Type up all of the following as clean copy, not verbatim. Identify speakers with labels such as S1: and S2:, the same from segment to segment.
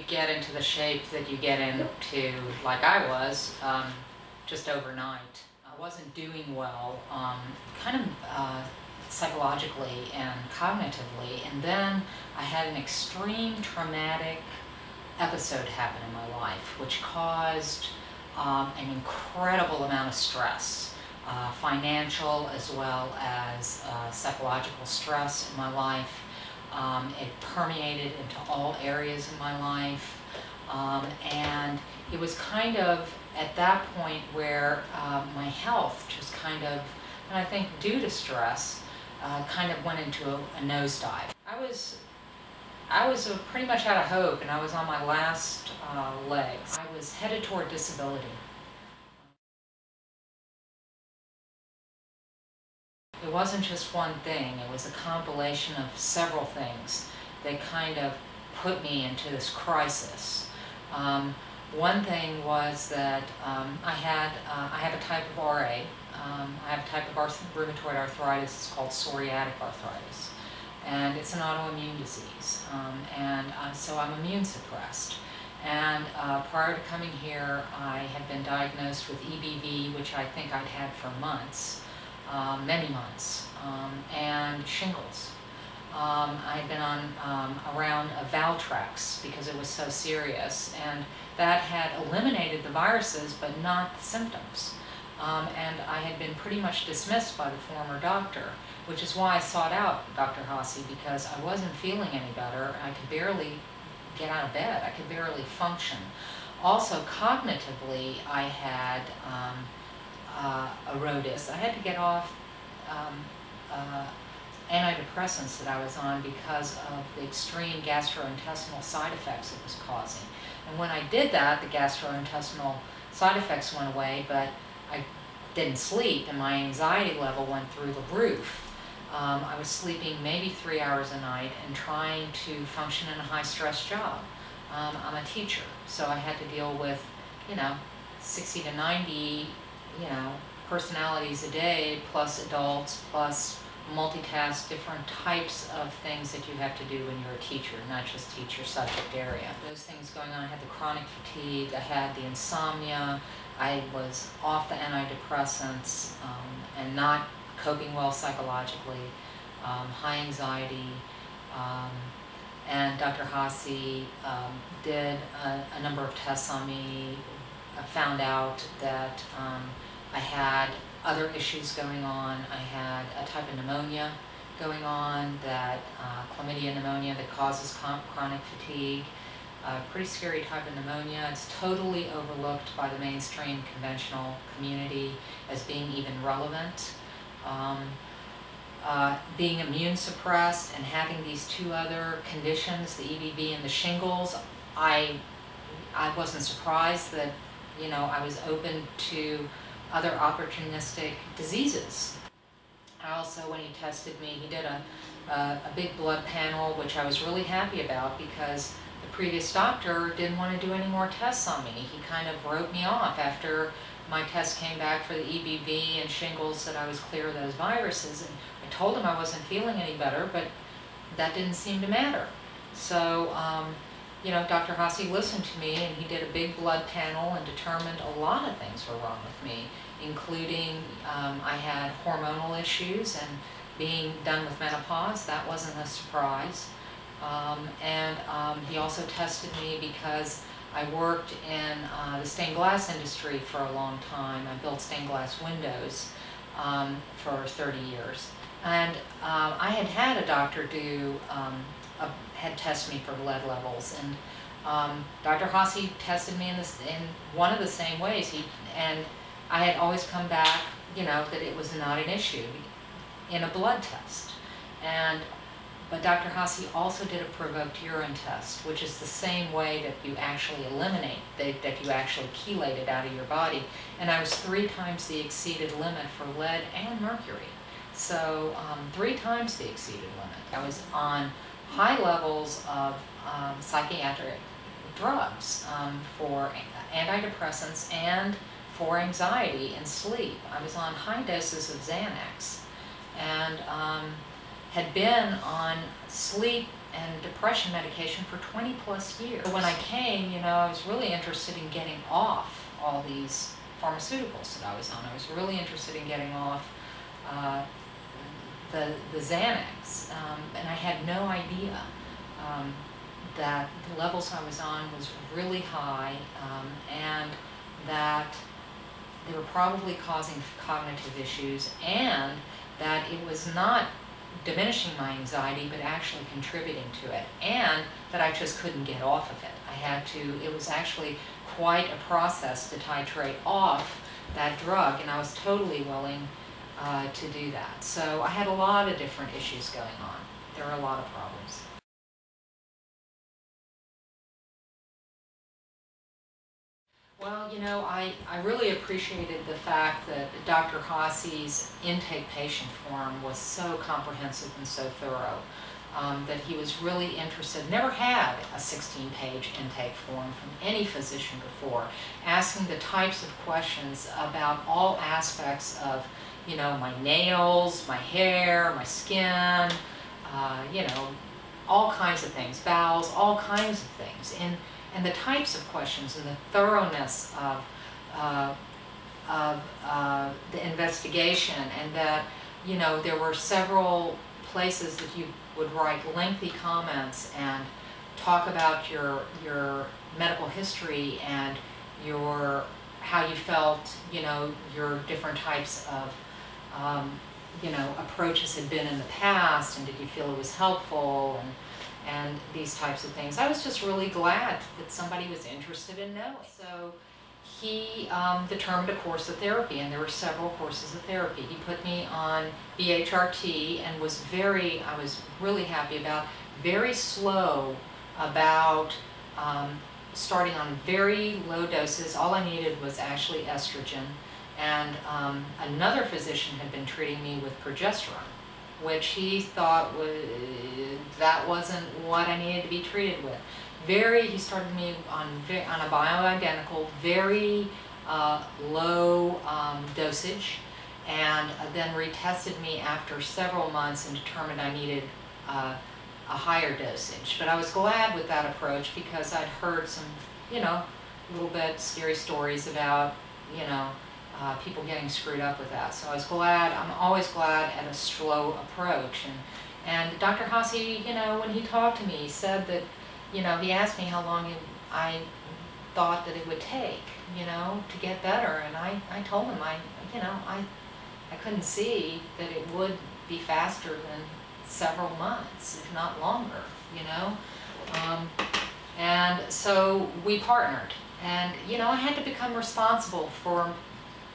S1: get into the shape that you get into, like I was, just overnight. I wasn't doing well, kind of psychologically and cognitively, and then I had an extreme traumatic episode happen in my life, which caused an incredible amount of stress, financial as well as psychological stress in my life. It permeated into all areas of my life, and it was kind of at that point where my health just kind of, and I think due to stress, kind of went into a nosedive. I was pretty much out of hope, and I was on my last legs. I was headed toward disability. It wasn't just one thing, it was a compilation of several things that kind of put me into this crisis. One thing was that I have a type of RA. I have a type of rheumatoid arthritis. It's called psoriatic arthritis, and it's an autoimmune disease, so I'm immune suppressed. And prior to coming here, I had been diagnosed with EBV, which I think I'd had for months, many months, and shingles. I had been on around Valtrex because it was so serious, and that had eliminated the viruses but not the symptoms. And I had been pretty much dismissed by the former doctor, which is why I sought out Dr. Haase, because I wasn't feeling any better. I could barely get out of bed. I could barely function. Also, cognitively, I had erodus. I had to get off antidepressants that I was on because of the extreme gastrointestinal side effects it was causing. And when I did that, the gastrointestinal side effects went away, but I didn't sleep, and my anxiety level went through the roof. I was sleeping maybe 3 hours a night and trying to function in a high-stress job. I'm a teacher, so I had to deal with, 60 to 90, personalities a day, plus adults, plus multitask different types of things that you have to do when you're a teacher, not just teach your subject area. Those things going on. I had the chronic fatigue, I had the insomnia, I was off the antidepressants and not coping well psychologically, high anxiety, and Dr. Haase did a number of tests on me. I found out that I had other issues going on. I had a type of pneumonia going on, that chlamydia pneumonia that causes chronic fatigue. Pretty scary type of pneumonia. It's totally overlooked by the mainstream conventional community as being even relevant. Being immune suppressed and having these two other conditions, the EBV and the shingles, I wasn't surprised that I was open to other opportunistic diseases. Also, when he tested me, he did a big blood panel, which I was really happy about because the previous doctor didn't want to do any more tests on me. He kind of wrote me off after my test came back for the EBV and shingles, that I was clear of those viruses. And I told him I wasn't feeling any better, but that didn't seem to matter. So, Dr. Haase listened to me, and he did a big blood panel and determined a lot of things were wrong with me, including I had hormonal issues, and being done with menopause, that wasn't a surprise. He also tested me because I worked in the stained glass industry for a long time. I built stained glass windows for 30 years. And I had a doctor do, had tested me for lead levels. And Dr. Haase tested me in one of the same ways. And I had always come back, that it was not an issue in a blood test. But Dr. Haase also did a provoked urine test, which is the same way that you actually eliminate, that you actually chelate it out of your body. And I was 3 times the exceeded limit for lead and mercury. So 3 times the exceeded limit. I was on high levels of psychiatric drugs for antidepressants and for anxiety and sleep. I was on high doses of Xanax, and had been on sleep and depression medication for 20 plus years. When I came, I was really interested in getting off all these pharmaceuticals that I was on. I was really interested in getting off the Xanax, and I had no idea that the levels I was on was really high, and that they were probably causing cognitive issues, and that it was not diminishing my anxiety but actually contributing to it, and that I just couldn't get off of it. It was actually quite a process to titrate off that drug, and I was totally willing to do that. So I had a lot of different issues going on. There were a lot of problems. Well, I really appreciated the fact that Dr. Haase's intake patient form was so comprehensive and so thorough, that he was really interested, never had a 16-page intake form from any physician before, asking the types of questions about all aspects of, my nails, my hair, my skin, all kinds of things, bowels, all kinds of things. And the types of questions and the thoroughness of the investigation, and that, there were several places that you would write lengthy comments and talk about your medical history and how you felt, your different types of, approaches had been in the past, and did you feel it was helpful, and these types of things. I was just really glad that somebody was interested in knowing. So he determined a course of therapy, and there were several courses of therapy. He put me on BHRT and I was really happy about, very slow about starting on very low doses. All I needed was actually estrogen, and another physician had been treating me with progesterone, which he thought that wasn't what I needed to be treated with. He started me on a bioidentical, very low dosage, and then retested me after several months and determined I needed a higher dosage. But I was glad with that approach because I'd heard some, little bit scary stories about, people getting screwed up with that. So I was glad, I'm always glad at a slow approach. And Dr. Haase, when he talked to me, he said that, he asked me how long I thought that it would take, to get better. And I told him, I couldn't see that it would be faster than several months, if not longer, And so we partnered. And, I had to become responsible for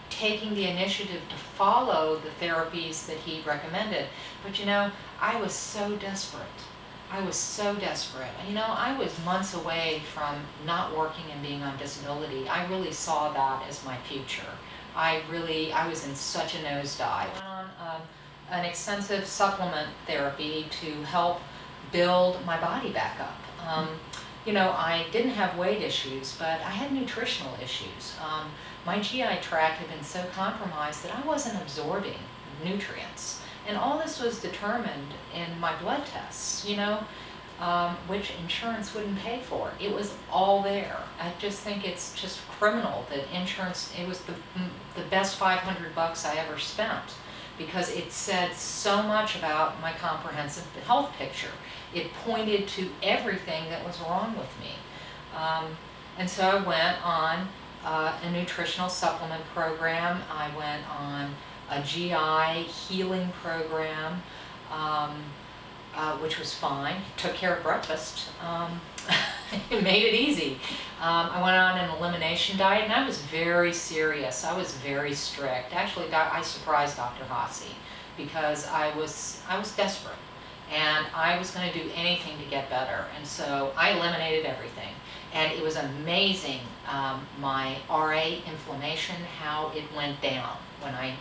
S1: taking the initiative to follow the therapies that he recommended. But I was so desperate. I was so desperate. I was months away from not working and being on disability. I really saw that as my future. I was in such a nosedive. I went on an extensive supplement therapy to help build my body back up. I didn't have weight issues, but I had nutritional issues. My GI tract had been so compromised that I wasn't absorbing nutrients. And all this was determined in my blood tests, which insurance wouldn't pay for. It was all there. I just think it's just criminal that insurance, it was the best $500 I ever spent, because it said so much about my comprehensive health picture. It pointed to everything that was wrong with me. And so I went on a nutritional supplement program. I went on a GI healing program, which was fine. Took care of breakfast. It made it easy. I went on an elimination diet, and I was very serious. I was very strict. Actually, I surprised Dr. Haase because I was desperate, and I was going to do anything to get better. And so I eliminated everything. And it was amazing, my RA inflammation, how it went down when I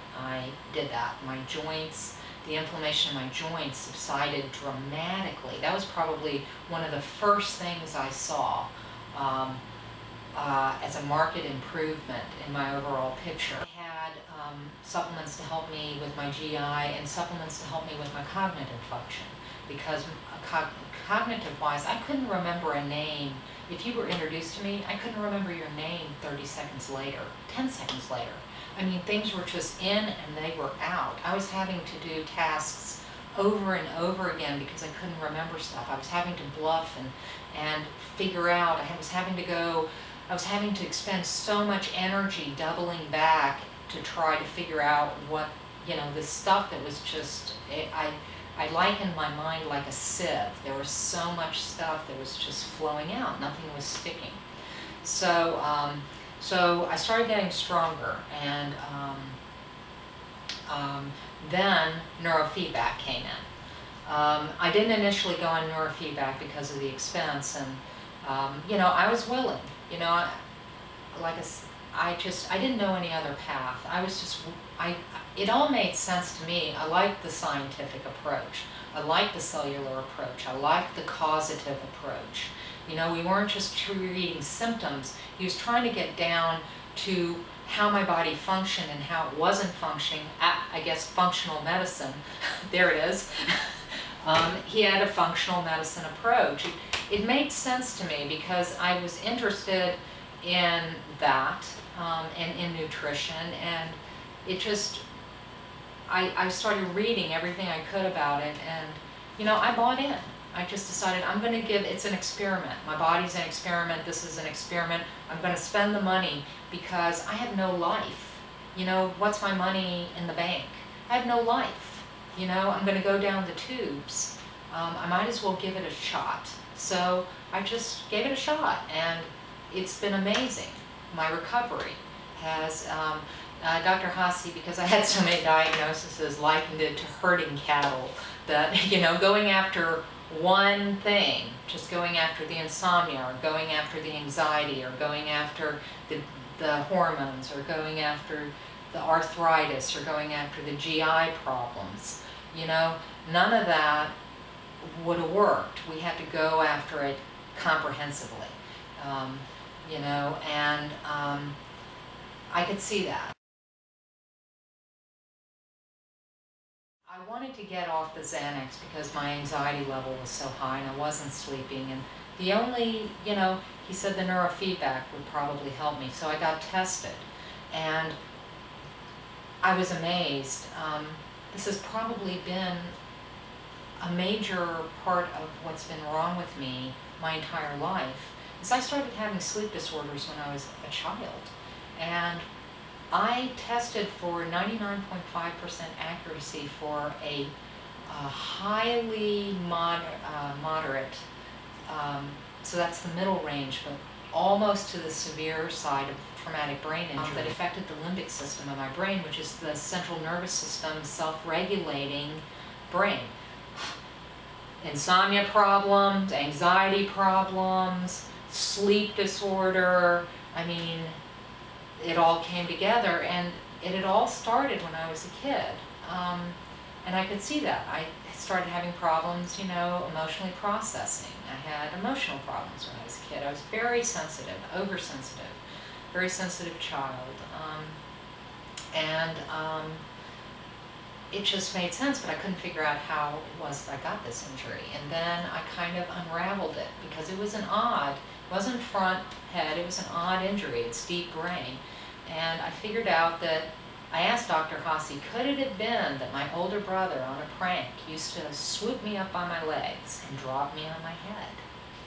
S1: did that. My joints, the inflammation in my joints subsided dramatically. That was probably one of the first things I saw as a marked improvement in my overall picture. I had supplements to help me with my GI and supplements to help me with my cognitive function, because cognitive-wise, I couldn't remember a name. If you were introduced to me, I couldn't remember your name 30 seconds later, 10 seconds later. I mean, things were just in and they were out. I was having to do tasks over and over again because I couldn't remember stuff. I was having to bluff and figure out. I was having to expend so much energy doubling back to try to figure out what, this stuff that was just, I likened my mind like a sieve. There was so much stuff that was just flowing out. Nothing was sticking. So, so I started getting stronger, and then neurofeedback came in. I didn't initially go on neurofeedback because of the expense, and I was willing. I didn't know any other path. It all made sense to me. I liked the scientific approach. I liked the cellular approach. I liked the causative approach. We weren't just treating symptoms. He was trying to get down to how my body functioned and how it wasn't functioning. I guess functional medicine. There it is. He had a functional medicine approach. It made sense to me because I was interested in that and in nutrition, and it just, I started reading everything I could about it, and I bought in. I just decided I'm going to it's an experiment. My body's an experiment. This is an experiment. I'm going to spend the money because I have no life. What's my money in the bank? I have no life. I'm going to go down the tubes. I might as well give it a shot. So I just gave it a shot, and it's been amazing. My recovery has, Dr. Haase, because I had so many diagnoses, likened it to herding cattle. That, going after one thing, just going after the insomnia, or going after the anxiety, or going after the hormones, or going after the arthritis, or going after the GI problems. None of that would have worked. We had to go after it comprehensively, and I could see that. I wanted to get off the Xanax because my anxiety level was so high and I wasn't sleeping, and the only, he said the neurofeedback would probably help me, so I got tested, and I was amazed. This has probably been a major part of what's been wrong with me my entire life, is I started having sleep disorders when I was a child, and I tested for 99.5% accuracy for a highly moderate, so that's the middle range, but almost to the severe side of traumatic brain injury that affected the limbic system of my brain, which is the central nervous system self-regulating brain. Insomnia problems, anxiety problems, sleep disorder, I mean, it all came together, and it had all started when I was a kid. And I could see that. I started having problems, emotionally processing. I had emotional problems when I was a kid. I was very sensitive, oversensitive, very sensitive child. It just made sense, but I couldn't figure out how it was that I got this injury. And then I kind of unraveled it because it was it wasn't front head, it was an odd injury. It's deep brain. And I figured out that, I asked Dr. Haase, could it have been that my older brother on a prank used to swoop me up on my legs and drop me on my head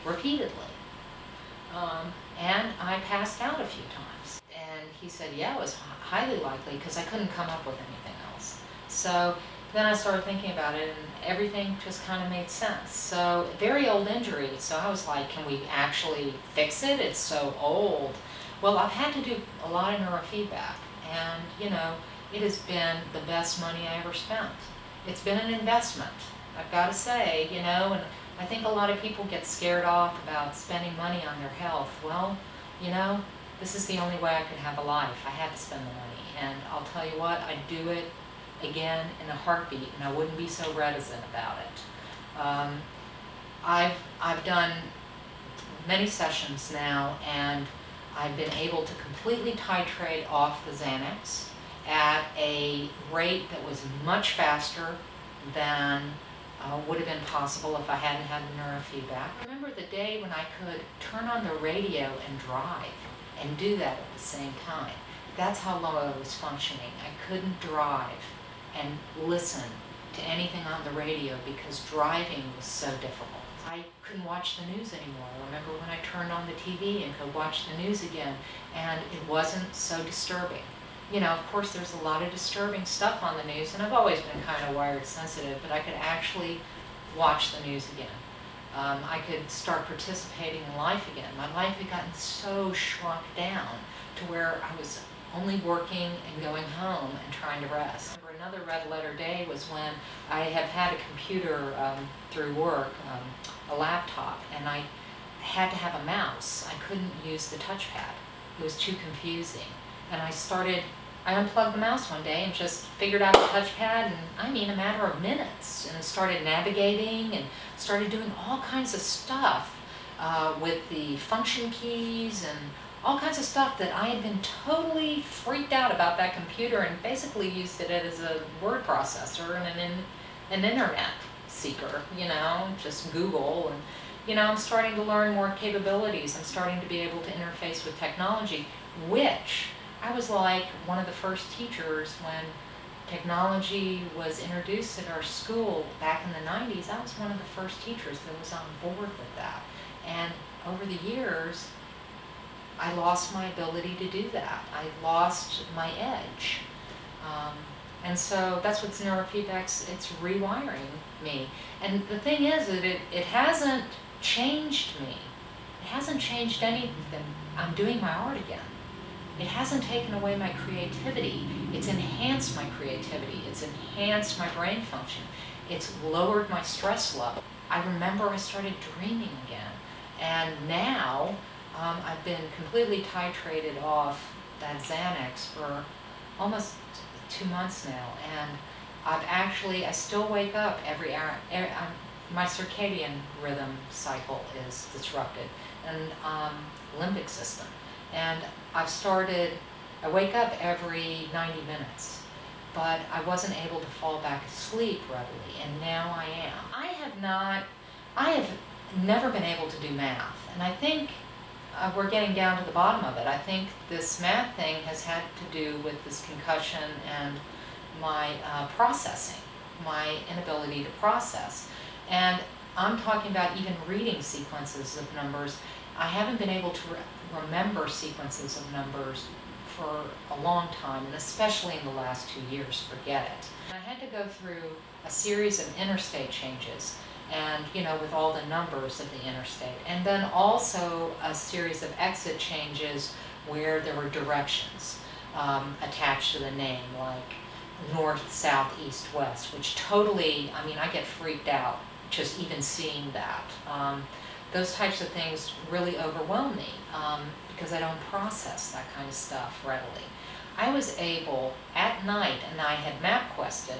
S1: repeatedly? And I passed out a few times. And he said, yeah, it was highly likely because I couldn't come up with anything else. So then I started thinking about it, and everything just kind of made sense. So, very old injury, so I was like, can we actually fix it? It's so old. Well, I've had to do a lot of neurofeedback, and, it has been the best money I ever spent. It's been an investment, I've got to say, and I think a lot of people get scared off about spending money on their health. Well, this is the only way I could have a life. I had to spend the money, and I'll tell you what, I'd do it again in a heartbeat, and I wouldn't be so reticent about it. I've done many sessions now, and I've been able to completely titrate off the Xanax, at a rate that was much faster than would have been possible if I hadn't had the neurofeedback. I remember the day when I could turn on the radio and drive and do that at the same time. That's how low I was functioning. I couldn't drive and listen to anything on the radio because driving was so difficult. I couldn't watch the news anymore. I remember when I turned on the TV and could watch the news again, and it wasn't so disturbing. You know, of course there's a lot of disturbing stuff on the news, and I've always been kind of wired sensitive, but I could actually watch the news again. I could start participating in life again. My life had gotten so shrunk down to where I was only working and going home and trying to rest. Another red letter day was when I have had a computer through work, a laptop, and I had to have a mouse. I couldn't use the touchpad. It was too confusing. And I unplugged the mouse one day and just figured out the touchpad in, I mean, a matter of minutes, and started navigating and started doing all kinds of stuff with the function keys and all kinds of stuff that I had been totally freaked out about that computer, and basically used it as a word processor and an internet seeker, you know, just Google. And, you know, I'm starting to learn more capabilities. I'm starting to be able to interface with technology, which I was like one of the first teachers when technology was introduced at our school back in the 90s. I was one of the first teachers that was on board with that. And over the years, I lost my ability to do that. I lost my edge. And so that's what neurofeedback's, it's rewiring me. And the thing is that it hasn't changed me. It hasn't changed anything. I'm doing my art again. It hasn't taken away my creativity. It's enhanced my creativity. It's enhanced my brain function. It's lowered my stress level. I remember I started dreaming again. And now, I've been completely titrated off that Xanax for almost 2 months now, and I still wake up every hour. My circadian rhythm cycle is disrupted, and limbic system. And I wake up every 90 minutes, but I wasn't able to fall back asleep readily, and now I am. I have never been able to do math, and I think we're getting down to the bottom of it. I think this math thing has had to do with this concussion and my processing, my inability to process. And I'm talking about even reading sequences of numbers. I haven't been able to remember sequences of numbers for a long time, and especially in the last 2 years, forget it. And I had to go through a series of interstate changes, and, you know, with all the numbers of the interstate. And then also a series of exit changes where there were directions attached to the name, like north, south, east, west, which totally, I mean, I get freaked out just even seeing that. Those types of things really overwhelm me because I don't process that kind of stuff readily. I was able, at night, and I had map quested,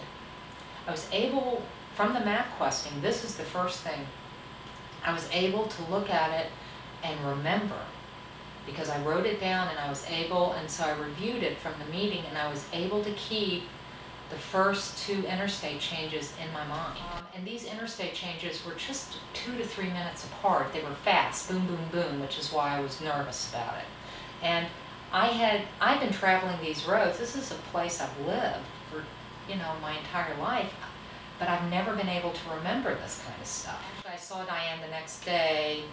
S1: I was able, from the map questing, this is the first thing, I was able to look at it and remember, because I wrote it down and I was able, and so I reviewed it from the meeting, and I was able to keep the first 2 interstate changes in my mind. And these interstate changes were just 2 to 3 minutes apart. They were fast, boom, boom, boom, which is why I was nervous about it. And I've been traveling these roads. This is a place I've lived for, you know, my entire life, but I've never been able to remember this kind of stuff. I saw Diane the next day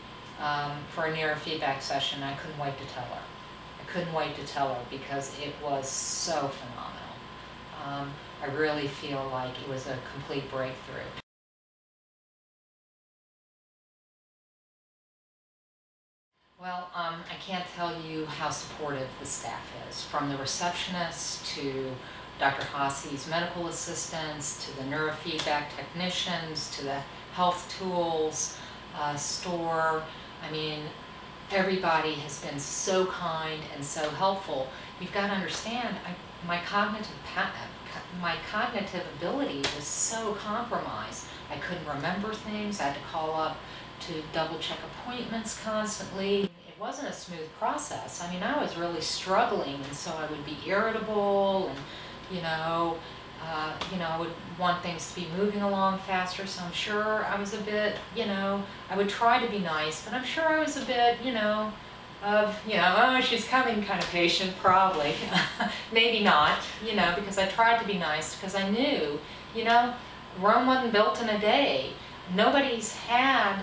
S1: for a neurofeedback session. I couldn't wait to tell her. I couldn't wait to tell her because it was so phenomenal. I really feel like it was a complete breakthrough. Well, I can't tell you how supportive the staff is, from the receptionist to Dr. Haase's medical assistants, to the neurofeedback technicians, to the health tools store. I mean, everybody has been so kind and so helpful. You've got to understand, my cognitive ability was so compromised. I couldn't remember things. I had to call up to double check appointments constantly. It wasn't a smooth process. I mean, I was really struggling, and so I would be irritable, and I would want things to be moving along faster. So I'm sure I was a bit, I would try to be nice, but I'm sure I was a bit, oh, she's coming kind of patient, probably. Maybe not, because I tried to be nice, because I knew, Rome wasn't built in a day. Nobody's had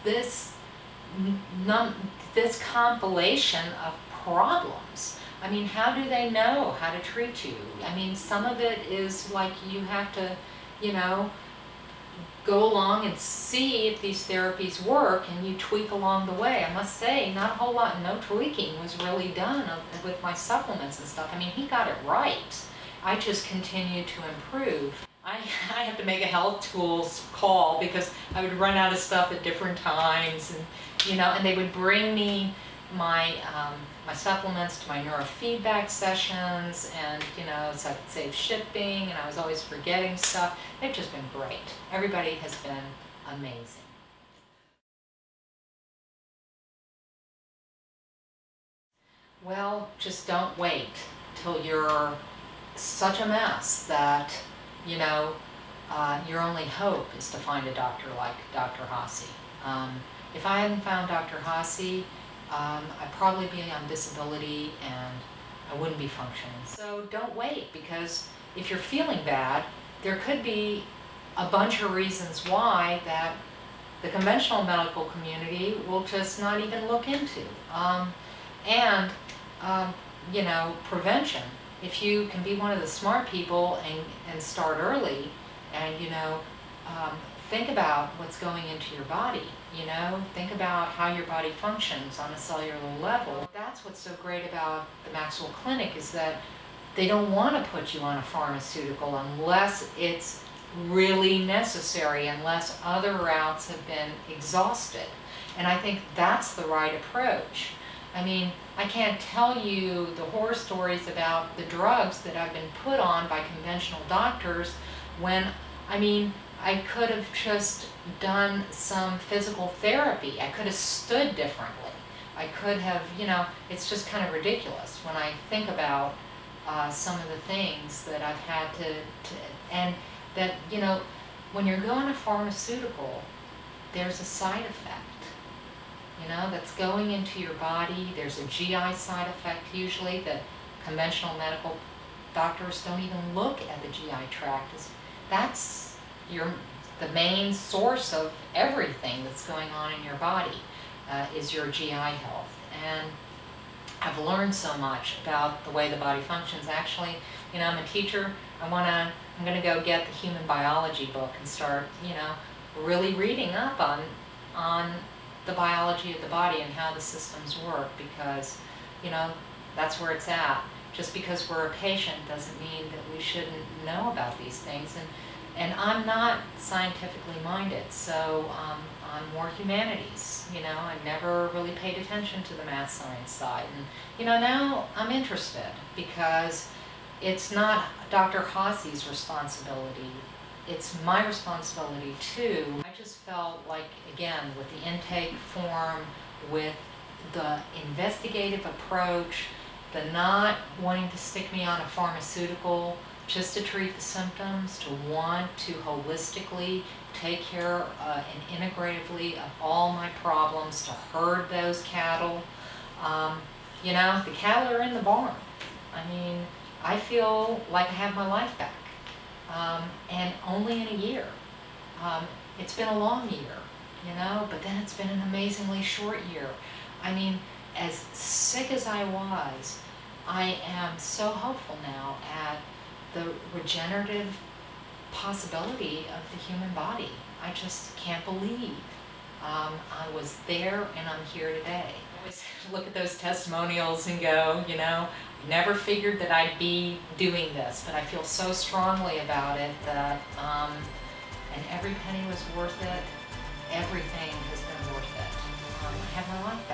S1: this compilation of problems. I mean, how do they know how to treat you? I mean, some of it is like you have to, go along and see if these therapies work, and you tweak along the way. I must say, not a whole lot, no tweaking was really done with my supplements and stuff. I mean, he got it right. I just continued to improve. I have to make a health tools call because I would run out of stuff at different times, and and they would bring me my my supplements to my neurofeedback sessions, and so I could save shipping, and I was always forgetting stuff. They've just been great. Everybody has been amazing. Well, just don't wait till you're such a mess that your only hope is to find a doctor like Dr. Haase. If I hadn't found Dr. Haase, I'd probably be on disability and I wouldn't be functioning. So don't wait, because if you're feeling bad, there could be a bunch of reasons why that the conventional medical community will just not even look into. Prevention. If you can be one of the smart people and start early, and think about what's going into your body, think about how your body functions on a cellular level. That's what's so great about the MaxWell Clinic, is that they don't want to put you on a pharmaceutical unless it's really necessary, unless other routes have been exhausted. And I think that's the right approach. I mean, I can't tell you the horror stories about the drugs that I've been put on by conventional doctors when, I could have just done some physical therapy. I could have stood differently. I could have, it's just kind of ridiculous when I think about some of the things that I've had and that, when you're going to pharmaceutical, there's a side effect, that's going into your body. There's a GI side effect usually that conventional medical doctors don't even look at the GI tract. That's the main source of everything that's going on in your body, is your GI health. And I've learned so much about the way the body functions. Actually, I'm a teacher. I'm going to go get the human biology book and start, really reading up on the biology of the body and how the systems work, because, that's where it's at. Just because we're a patient doesn't mean that we shouldn't know about these things. And I'm not scientifically minded, so I'm more humanities. I never really paid attention to the math science side. And, now I'm interested, because it's not Dr. Haase's responsibility. It's my responsibility too. I just felt like, again, with the intake form, with the investigative approach, the not wanting to stick me on a pharmaceutical just to treat the symptoms, to want to holistically take care and integratively of all my problems, to herd those cattle. The cattle are in the barn. I feel like I have my life back. And only in a year. It's been a long year, but then it's been an amazingly short year. As sick as I was, I am so hopeful now at the regenerative possibility of the human body. I just can't believe I was there and I'm here today. I always look at those testimonials and go, never figured that I'd be doing this, but I feel so strongly about it that, and every penny was worth it. Everything has been worth it. I have my life back.